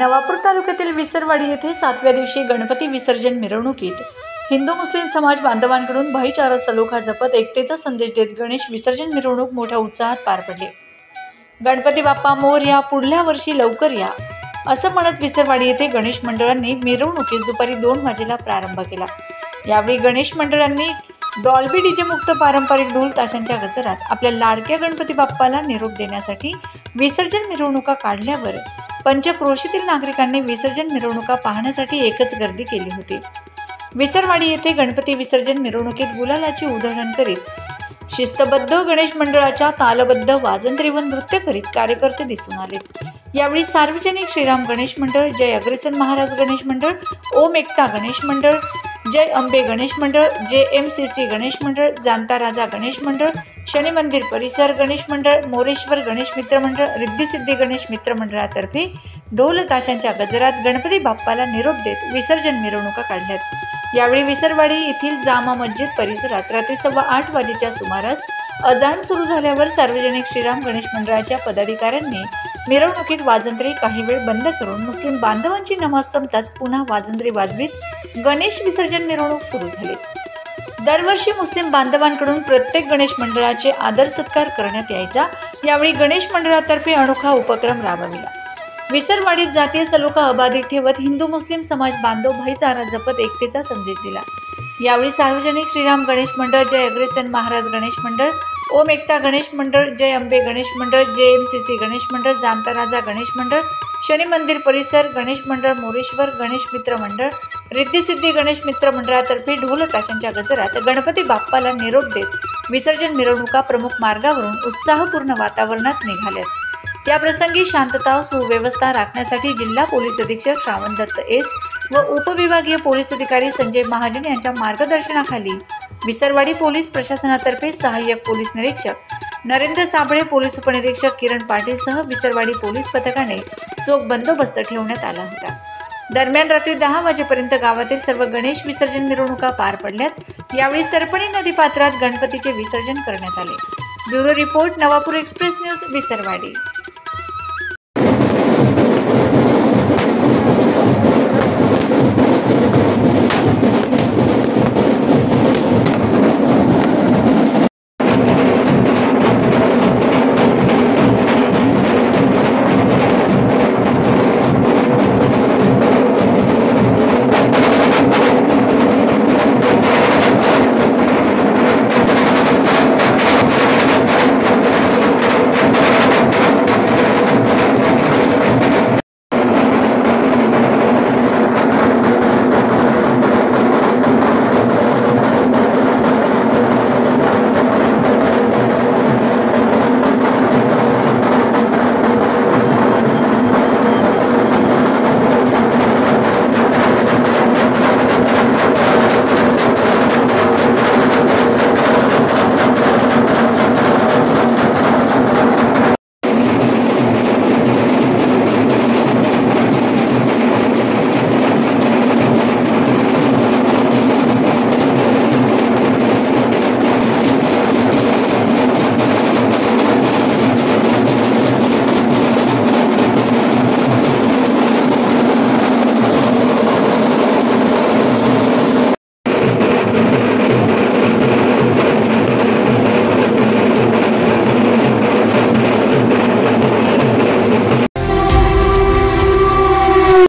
नवापूर तालुक्यातील विसरवाडी येथे 7व्या दिवशी गणपती विसर्जन मिरवणुकीत हिंदू मुस्लिम समाज बांधवांकडून भाईचारा सलोखा जपत एकतेचा संदेश देत गणेश विसर्जन मिरवणूक मोठ्या उत्साहात पार पडली। गणपती बाप्पा मोरया, पुढल्या वर्षी लवकर या असं म्हणत विसरवाडी येथे गणेश मंडळांनी मिरवणुकीस दुपारी 2 वाजेला प्रारंभ केला। यावेळी गणेश मंडळांनी डॉल्बी डीजे मुक्त पारंपरिक ढोल ताशांच्या गजरात आपल्या लाडक्या गणपती बाप्पाला निरोप देण्यासाठी विसर्जन मिरवणुका काढल्यावर पंचक्रोशीतील नागरिकांनी विसर्जन मिरवणुका पाहण्यासाठी एकच गर्दी केली होती। विसरवाडी येथे गणपती विसर्जन मिरवणुकीत गुलालाची उधळण करीत शिस्तबद्ध गणेश मंडळाच्या तालबद्ध वाजंत्री व नृत्य करीत कार्यकर्ते दिसून आले। यावेळी सार्वजनिक श्रीराम गणेश मंडळ, जय अग्रेसन महाराज गणेश मंडळ, ओम एकता गणेश मंडळ, जय अंबे गणेश मंडळ, JMCC गणेश मंडळ, जाणता राजा गणेश मंडळ, शनी मंदिर परिसर गणेश मंडळ, मोरेश्वर गणेश मित्र मंडळ, रिद्धी-सिद्धी गणेश मित्र मंडळातर्फे ढोल ताशांच्या गजरात गणपती बाप्पाला निरोप देत विसर्जन मिरवणुका काढल्यात। यावेळी विसरवाडी येथील जामा मस्जिद परिसरात रात्री 8:15 वाजेच्या सुमारास अजान सुरू झाल्यावर सार्वजनिक श्रीराम गणेश मंडळाच्या पदाधिकाऱ्यांनी मिरवणुकीत वाजंत्री काही वेळ बंद करून मुस्लिम बांधवांची नमाज संपताच पुन्हा वाजंत्री वाजवीत गणेश विसर्जन मिरवणूक सुरू झाली। दरवर्षी मुस्लिम बांधवांकडून प्रत्येक गणेश मंडळाचे आदर सत्कार करण्यात यायचा। यावेळी गणेश मंडळातर्फे अनोखा उपक्रम राबविला। विसरवाडीत जातीय सलोखा अबाधित ठेवत हिंदू मुस्लिम समाज बांधव भाईचारा जपत एकतेचा संदेश दिला। यावेळी सार्वजनिक श्रीराम गणेश मंडळ, जय अग्रेसन महाराज गणेश मंडळ, ओम एकता गणेश मंडळ, जय अंबे गणेश मंडळ, JMCC गणेश मंडळ, जाणता राजा गणेश मंडळ, शनी मंदिर परिसर गणेश मंडळ, मोरेश्वर गणेश मित्र मंडळ, रिद्धी-सिद्धी गणेश मित्र मंडळातर्फे ढोल ताशांच्या गजरात गणपती बाप्पाला निरोप देत विसर्जन मिरवणुका प्रमुख मार्गावरून उत्साहपूर्ण वातावरणात निघाल्यात। या प्रसंगी शांतता सुव्यवस्था राखण्यासाठी जिल्हा पोलीस अधीक्षक श्रावण दत्त S व उपविभागीय पोलीस अधिकारी संजय महाजन यांच्या मार्गदर्शनाखाली विसरवाडी पोलीस प्रशासनातर्फे सहाय्यक पोलीस निरीक्षक नरेंद्र साबळे, पोलीस उपनिरीक्षक किरण पाटील सह विसरवाडी पोलीस पथकाने चोख बंदोबस्त ठेवण्यात आला होता। दरम्यान रात्री 10 वाजेपर्यंत गावातील सर्व गणेश विसर्जन मिरवणुका पार पडल्यात। यावेळी सरपणी नदी पात्रात गणपतीचे विसर्जन करण्यात आले। Bureau report, Navapur express news, Visarwadi.